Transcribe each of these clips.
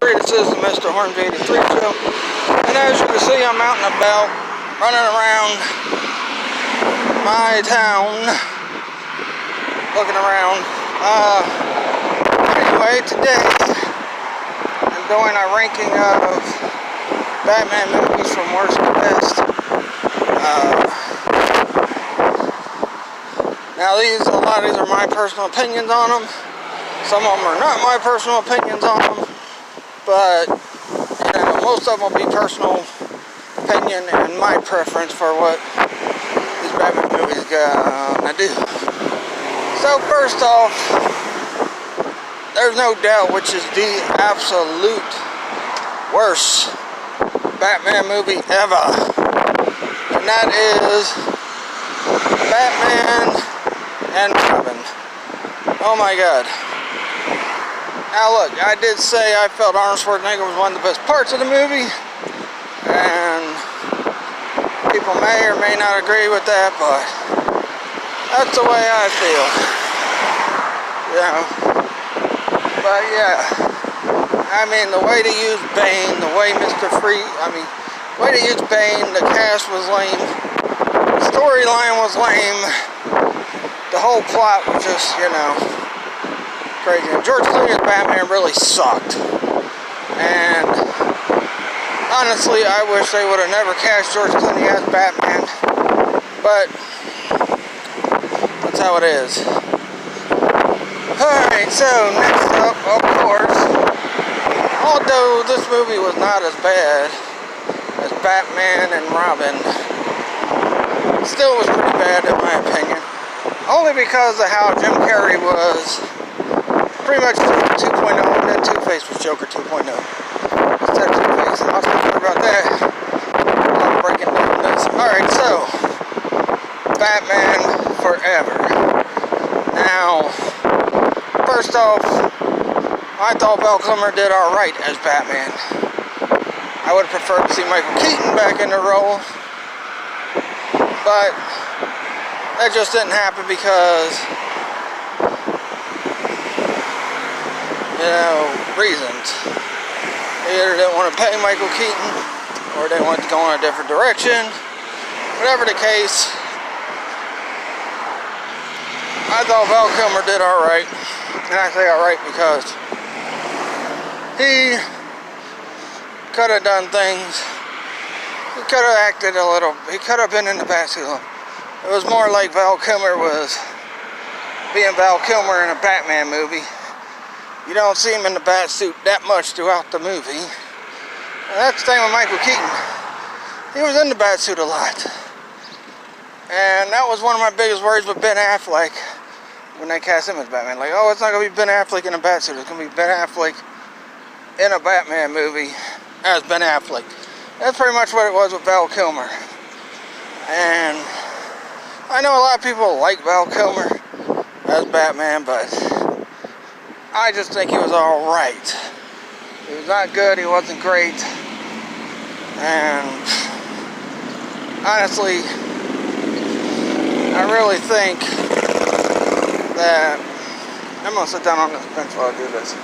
83. This is the Mr. Hornsby 83 show. And as you can see, I'm out and about, running around my town, looking around. Anyway, today I'm doing a ranking of Batman movies from worst to best. Now a lot of these are my personal opinions on them. Some of them are not my personal opinions on them, but most of them will be personal opinion and my preference for what these Batman movies gonna do. So first off, there's no doubt which is the absolute worst Batman movie ever, and that is Batman and Robin. Oh my God. Now look, I did say I felt Arnold Schwarzenegger was one of the best parts of the movie, and people may or may not agree with that, but that's the way I feel. But yeah, I mean, the way to use Bane, the way the way to use Bane, the cast was lame, the storyline was lame, the whole plot was just, crazy. And George Clooney's Batman really sucked. And honestly, I wish they would have never cast George Clooney as Batman. But that's how it is. Alright, so next up, of course, although this movie was not as bad as Batman and Robin, it still was pretty bad in my opinion. Only because of how Jim Carrey was pretty much 2.0, and then Two-Face was Joker 2.0. Instead of Two-Face, and I'll talk more about that while I'm breaking down this. Alright, so, Batman Forever. Now, first off, I thought Val Kilmer did alright as Batman. I would have preferred to see Michael Keaton back in the role, but that just didn't happen because reasons. They either didn't want to pay Michael Keaton, or they wanted to go in a different direction. Whatever the case, I thought Val Kilmer did alright. And I say alright because he could have done things. He could have acted a little. He could have been in the backseat. It was more like Val Kilmer was being Val Kilmer in a Batman movie. You don't see him in the bat suit that much throughout the movie. And that's the thing with Michael Keaton. He was in the bat suit a lot. And that was one of my biggest worries with Ben Affleck when they cast him as Batman. Like, oh, it's not going to be Ben Affleck in a bat suit. It's going to be Ben Affleck in a Batman movie as Ben Affleck. That's pretty much what it was with Val Kilmer. And I know a lot of people like Val Kilmer as Batman, but I just think he was alright. He was not good, he wasn't great. And honestly, I really think that I'm gonna sit down on this bench while I do this.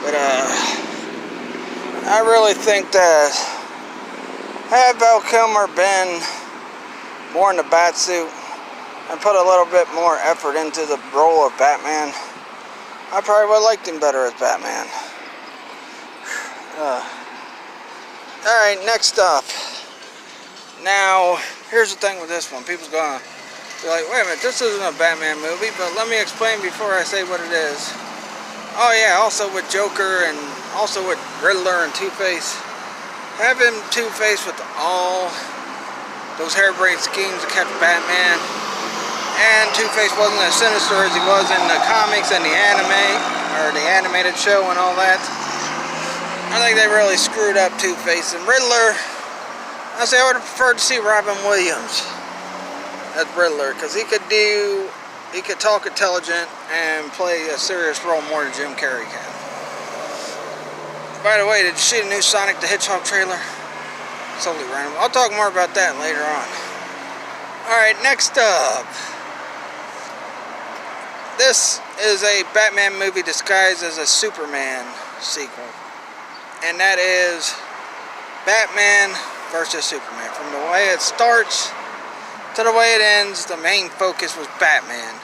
But I really think that had Val Kilmer been more in the bat suit and put a little bit more effort into the role of Batman, I probably would have liked him better as Batman. Alright, next up. Now, here's the thing with this one. People's gonna be like, wait a minute, this isn't a Batman movie, but let me explain before I say what it is. Oh yeah, also with Joker and also with Riddler and Two-Face. Having Two-Face with all those harebrained schemes to catch Batman, and Two-Face wasn't as sinister as he was in the comics and the anime, or the animated show and all that. I think they really screwed up Two-Face. And Riddler, I would have preferred to see Robin Williams as Riddler, because he could talk intelligent and play a serious role more than Jim Carrey can. By the way, did you see the new Sonic the Hedgehog trailer? It's totally random. I'll talk more about that later on. Alright, next up. This is a Batman movie disguised as a Superman sequel. and that is Batman versus Superman. From the way it starts to the way it ends, the main focus was Batman.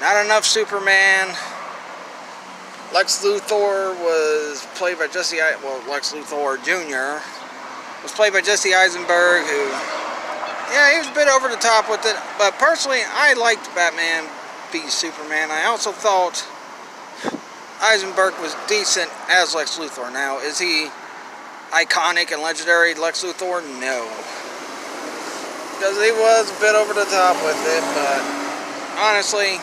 Not enough Superman. Lex Luthor was played by Lex Luthor Jr. was played by Jesse Eisenberg, who, yeah, he was a bit over the top with it. But personally, I liked Batman v Superman. I also thought Eisenberg was decent as Lex Luthor. Now, is he iconic and legendary Lex Luthor? No. Because he was a bit over the top with it, but honestly,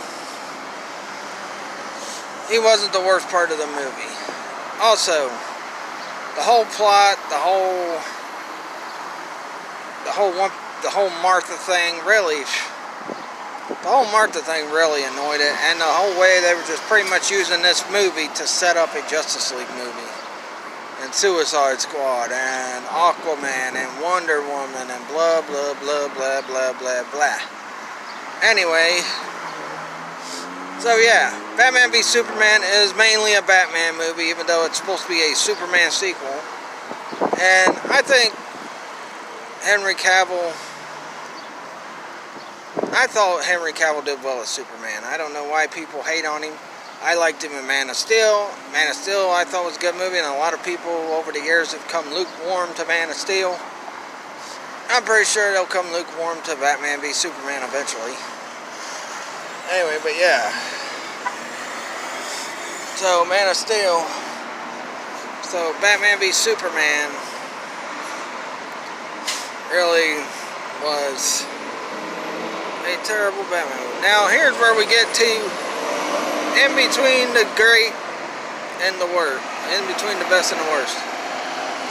he wasn't the worst part of the movie. Also, the whole plot, the whole Martha thing really annoyed it, and the whole way they were just pretty much using this movie to set up a Justice League movie, and Suicide Squad, and Aquaman, and Wonder Woman, and blah blah blah blah blah blah blah. Anyway, so yeah, Batman v Superman is mainly a Batman movie, even though it's supposed to be a Superman sequel. And I think I thought Henry Cavill did well as Superman. I don't know why people hate on him. I liked him in Man of Steel. Man of Steel I thought was a good movie, and a lot of people over the years have come lukewarm to Man of Steel. I'm pretty sure they'll come lukewarm to Batman v Superman eventually. Anyway, but yeah. So, Man of Steel. So, Batman v Superman really was a terrible Batman movie. Now, here's where we get to in between the great and the worst. In between the best and the worst.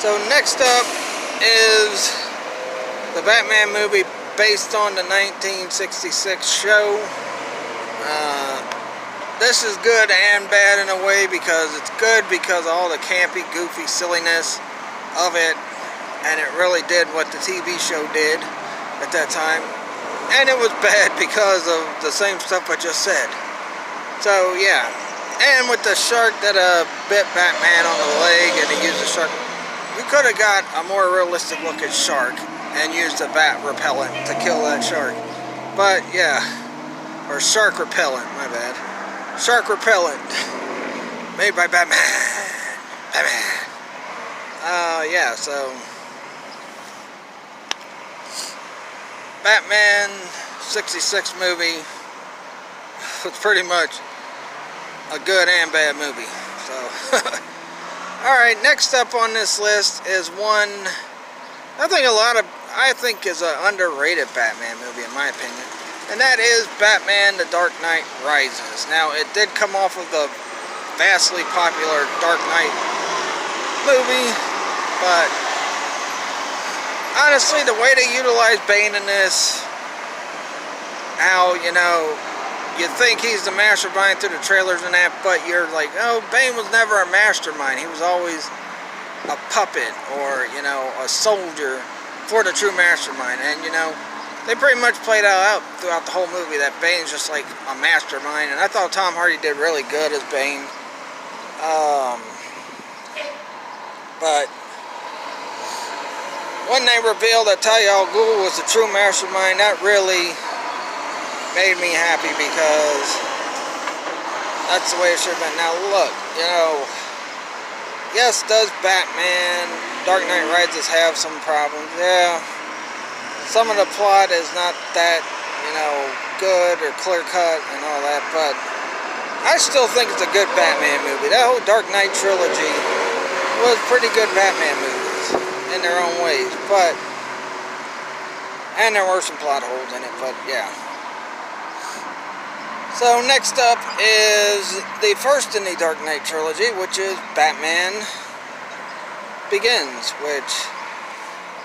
So, next up is the Batman movie based on the 1966 show. This is good and bad in a way, because it's good because of all the campy, goofy silliness of it, and it really did what the TV show did at that time. And it was bad because of the same stuff I just said. So yeah, and with the shark that bit Batman on the leg, and he used the shark, we could have got a more realistic looking shark and used a bat repellent to kill that shark. But yeah, or shark repellent, my bad. Shark repellent, made by Batman. Yeah, so Batman 66 movie was pretty much a good and bad movie. So, alright, next up on this list is one I think is an underrated Batman movie in my opinion. And that is Batman The Dark Knight Rises. Now, it did come off of the vastly popular Dark Knight movie, but honestly, the way they utilize Bane in this, how, you think he's the mastermind through the trailers and that, but you're like, oh, Bane was never a mastermind. He was always a puppet or, a soldier for the true mastermind. And, they pretty much played out throughout the whole movie that Bane's just like a mastermind, and I thought Tom Hardy did really good as Bane. But when they revealed that Talia al Ghul was the true mastermind, that really made me happy, because that's the way it should have been. Now look, yes, does Batman Dark Knight Rises have some problems? Yeah. Some of the plot is not that, good or clear-cut and all that, but I still think it's a good Batman movie. That whole Dark Knight trilogy was pretty good Batman movies in their own ways, and there were some plot holes in it, but yeah. So next up is the first in the Dark Knight trilogy, which is Batman Begins, which...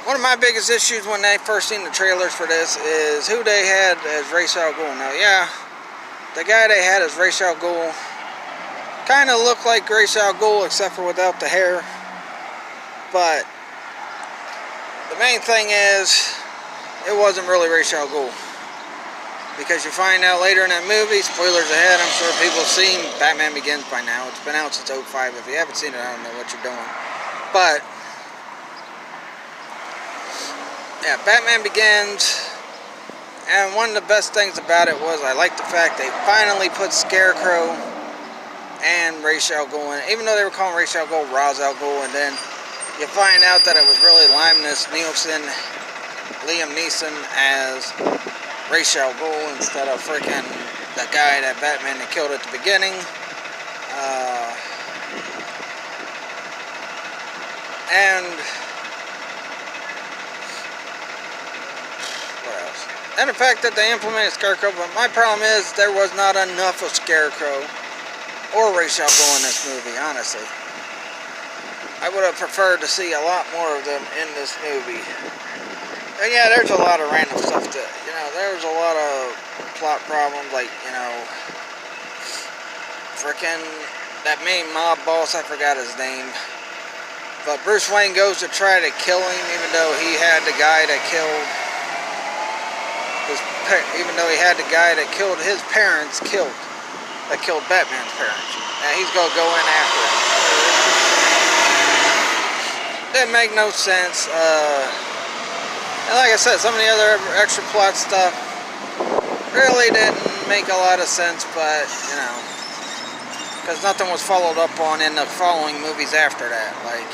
one of my biggest issues when I first seen the trailers for this is who they had as Ra's al Ghul. Now, yeah, the guy they had as Ra's al Ghul kind of looked like Ra's al Ghul, except for without the hair. But the main thing is, it wasn't really Ra's al Ghul, because you find out later in that movie, spoilers ahead, I'm sure people have seen Batman Begins by now. It's been out since '05. If you haven't seen it, I don't know what you're doing. But yeah, Batman Begins. And one of the best things about it was I liked the fact they finally put Scarecrow and Ra's al Ghul in. Even though they were calling Ra's al Ghul Ra's al Ghul, and then you find out that it was really Liam Neeson as Ra's al Ghul instead of freaking the guy that Batman had killed at the beginning. And what else? And the fact that they implemented Scarecrow, but my problem is there was not enough of Scarecrow or Ra's al Ghul in this movie, honestly. I would have preferred to see a lot more of them in this movie. And yeah, there's a lot of random stuff that, there's a lot of plot problems, like, frickin' that main mob boss, I forgot his name. But Bruce Wayne goes to try to kill him, even though he had the guy that killed his parents that killed Batman's parents. And he's gonna go in after him. That make no sense. And like I said, some of the other extra plot stuff really didn't make a lot of sense, but because nothing was followed up on in the following movies after that. Like,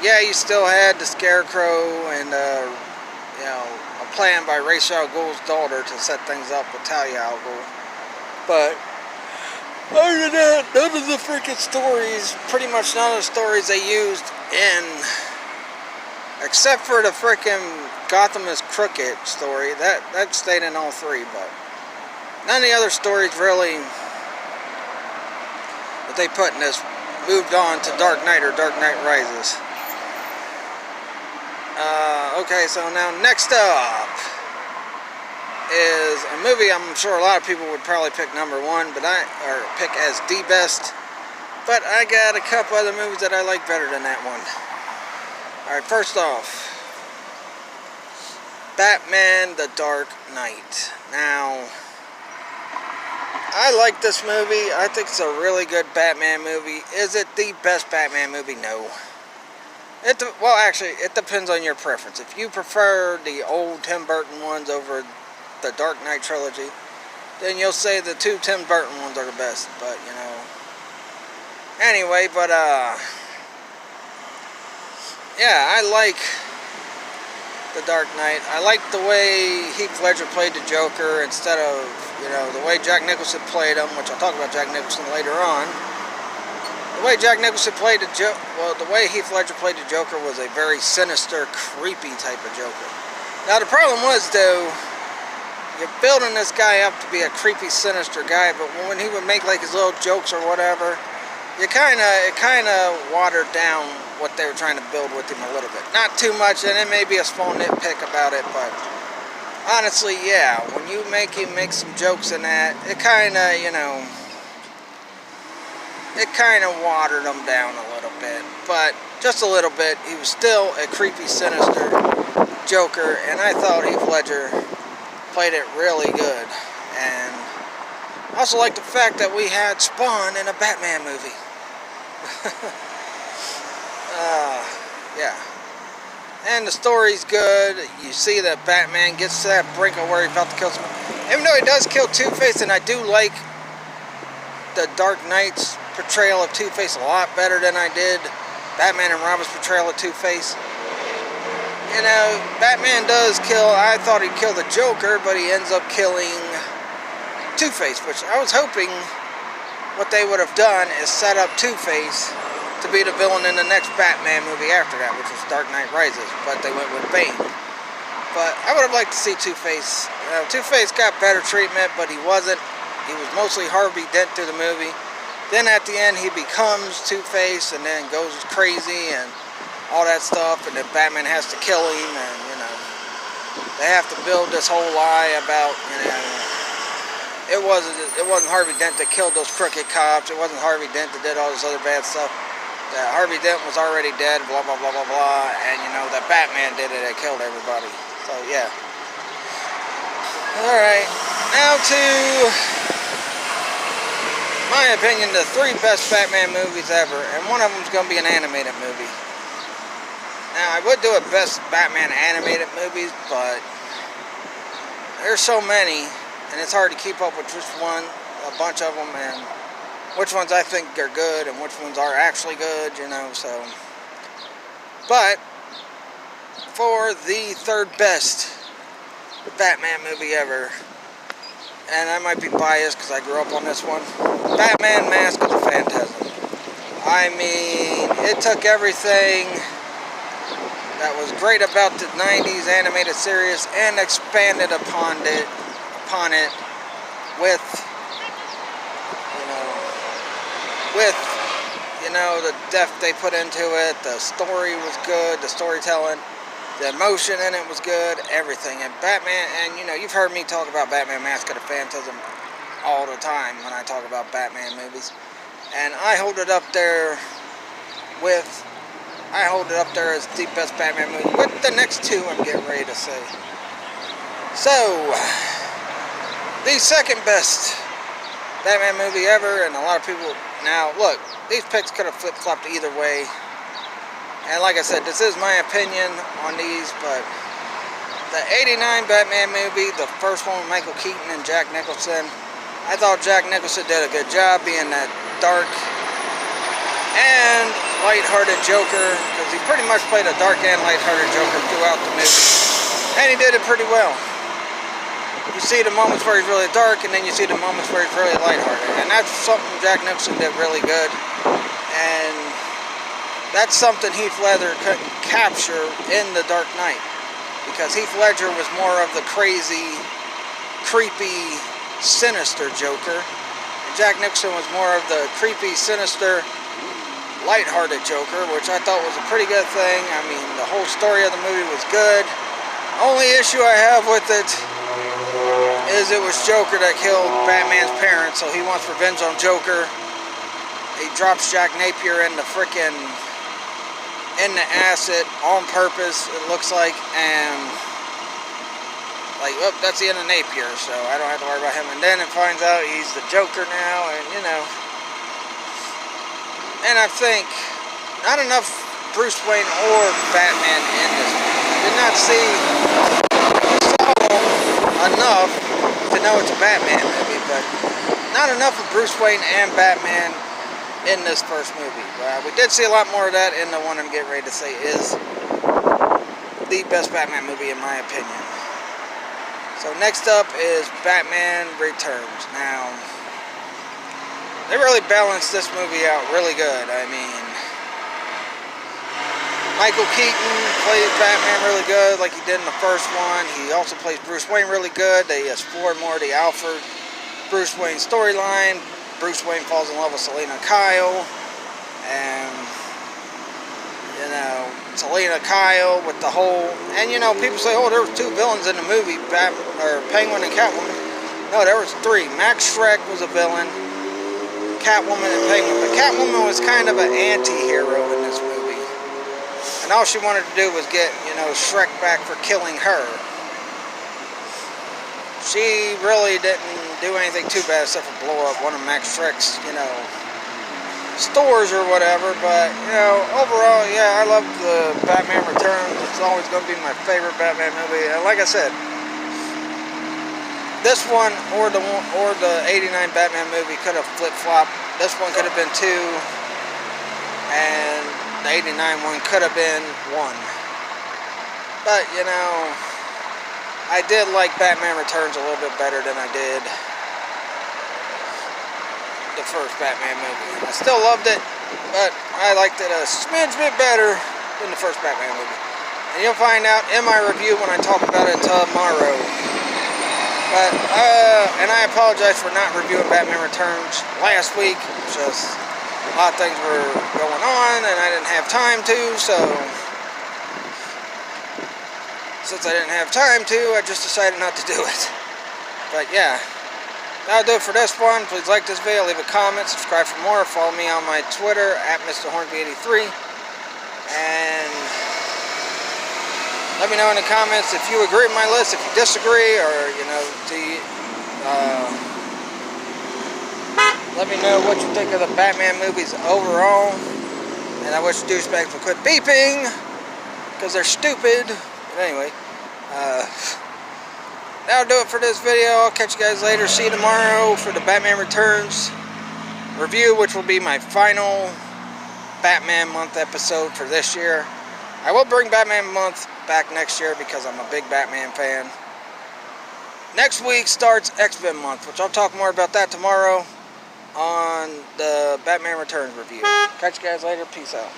yeah, you still had the Scarecrow and, a plan by Ra's al Ghul's daughter to set things up with Talia al Ghul. But other than that, none of the freaking stories, pretty much none of the stories they used except for the freaking Gotham is Crooked story, that stayed in all three, but none of the other stories really that they put in this moved on to Dark Knight or Dark Knight Rises. Okay, so now next up is a movie I'm sure a lot of people would probably pick number one, or pick as the best, but I got a couple other movies that I like better than that one. Alright, first off, Batman The Dark Knight. Now, I like this movie. I think it's a really good Batman movie. Is it the best Batman movie? No. Well, actually, it depends on your preference. If you prefer the old Tim Burton ones over the Dark Knight trilogy, then you'll say the two Tim Burton ones are the best. But, anyway, but, yeah, I like The Dark Knight. I like the way Heath Ledger played the Joker instead of, the way Jack Nicholson played him, which I'll talk about Jack Nicholson later on. The way Jack Nicholson played the way Heath Ledger played the Joker was a very sinister, creepy type of Joker. Now the problem was, though, you're building this guy up to be a creepy, sinister guy, but when he would make like his little jokes or whatever, it kind of watered down what they were trying to build with him a little bit. Not too much, and it may be a small nitpick about it, but honestly, yeah, when you make him make some jokes in that, it kind of watered him down a little bit, but just a little bit. He was still a creepy, sinister Joker, and I thought Heath Ledger played it really good. And I also like the fact that we had Spawn in a Batman movie. Yeah. And the story's good. You see that Batman gets to that brink of where he felt to kill someone. Even though he does kill Two-Face, and I do like the Dark Knight's portrayal of Two-Face a lot better than I did Batman and Robin's portrayal of Two-Face. Batman does kill, I thought he'd kill the Joker, but he ends up killing Two-Face, which I was hoping what they would have done is set up Two-Face to be the villain in the next Batman movie after that, which was Dark Knight Rises, but they went with Bane. But I would have liked to see Two-Face. Two-Face got better treatment, but he wasn't. He was mostly Harvey Dent through the movie. Then at the end, he becomes Two-Face and then goes crazy and all that stuff, and then Batman has to kill him, and, they have to build this whole lie about, it wasn't Harvey Dent that killed those crooked cops. It wasn't Harvey Dent that did all this other bad stuff. That Harvey Dent was already dead, blah, blah, blah, blah, blah, and, that Batman did it, that killed everybody. So, yeah. Alright, now to my opinion, the three best Batman movies ever, and one of them is going to be an animated movie. Now, I would do a best Batman animated movies, but there's so many, and it's hard to keep up with just one, a bunch of them, and which ones I think are good and which ones are actually good, you know, so. But for the third best Batman movie ever, and I might be biased because I grew up on this one, Batman Mask of the Phantasm. I mean, it took everything that was great about the 90s animated series and expanded upon it with, you know, the depth they put into it. The story was good, the storytelling, the emotion in it was good, everything. And Batman, and you know, you've heard me talk about Batman Mask of the Phantasm all the time when I talk about Batman movies. And I hold it up there as the best Batman movie with the next two I'm getting ready to say. So, the second best Batman movie ever, and a lot of people, now look, these picks could have flip-flopped either way. And like I said, this is my opinion on these, but the 89 Batman movie, the first one with Michael Keaton and Jack Nicholson, I thought Jack Nicholson did a good job being that dark and lighthearted Joker, because he pretty much played a dark and lighthearted Joker throughout the movie, and he did it pretty well. You see the moments where he's really dark, and then you see the moments where he's really lighthearted, and that's something Jack Nicholson did really good, and that's something Heath Ledger couldn't capture in The Dark Knight, because Heath Ledger was more of the crazy, creepy, sinister Joker, and Jack Nicholson was more of the creepy, sinister, lighthearted Joker, which I thought was a pretty good thing. I mean, the whole story of the movie was good. Only issue I have with it is it was Joker that killed Batman's parents, so he wants revenge on Joker. He drops Jack Napier in the acid on purpose, it looks like, and like, oh, that's the end of Napier, so I don't have to worry about him. And then it finds out he's the Joker now, and you know. And I think not enough Bruce Wayne or Batman in this movie. I did not see enough to know it's a Batman movie, but not enough of Bruce Wayne and Batman in this first movie. We did see a lot more of that in the one I'm getting ready to say is the best Batman movie in my opinion. So next up is Batman Returns. Now, they really balanced this movie out really good. I mean, Michael Keaton plays Batman really good like he did in the first one. He also plays Bruce Wayne really good. They explored more of the Alfred Bruce Wayne storyline. Bruce Wayne falls in love with Selina Kyle. And, you know, Selina Kyle with the whole... And, you know, people say, oh, there were two villains in the movie, Penguin and Catwoman. No, there was three. Max Schreck was a villain. Catwoman and Penguin. But Catwoman was kind of an anti-hero in this movie. And all she wanted to do was get, you know, Schreck back for killing her. She really didn't do anything too bad except for blow up one of Max Schreck's, you know, stores or whatever. But, you know, overall, yeah, I love the Batman Returns. It's always going to be my favorite Batman movie. And like I said, this one or the 89 Batman movie could have flip-flopped. This one could have been 2, and the 89 one could have been 1. But, you know, I did like Batman Returns a little bit better than I did the first Batman movie. I still loved it, but I liked it a smidge bit better than the first Batman movie. And you'll find out in my review when I talk about it tomorrow. But, and I apologize for not reviewing Batman Returns last week. Just a lot of things were going on and I didn't have time to, so since I didn't have time to, I just decided not to do it. But yeah, that'll do it for this one. Please like this video, leave a comment, subscribe for more, follow me on my Twitter at MrHornby83, and let me know in the comments if you agree with my list, if you disagree, or, you know, let me know what you think of the Batman movies overall. And I wish douchebags would quit beeping. because they're stupid. But anyway, that'll do it for this video. I'll catch you guys later. See you tomorrow for the Batman Returns review, which will be my final Batman Month episode for this year. I will bring Batman Month back next year because I'm a big Batman fan. Next week starts X-Men Month, which I'll talk more about that tomorrow on the Batman Returns review. Catch you guys later. Peace out.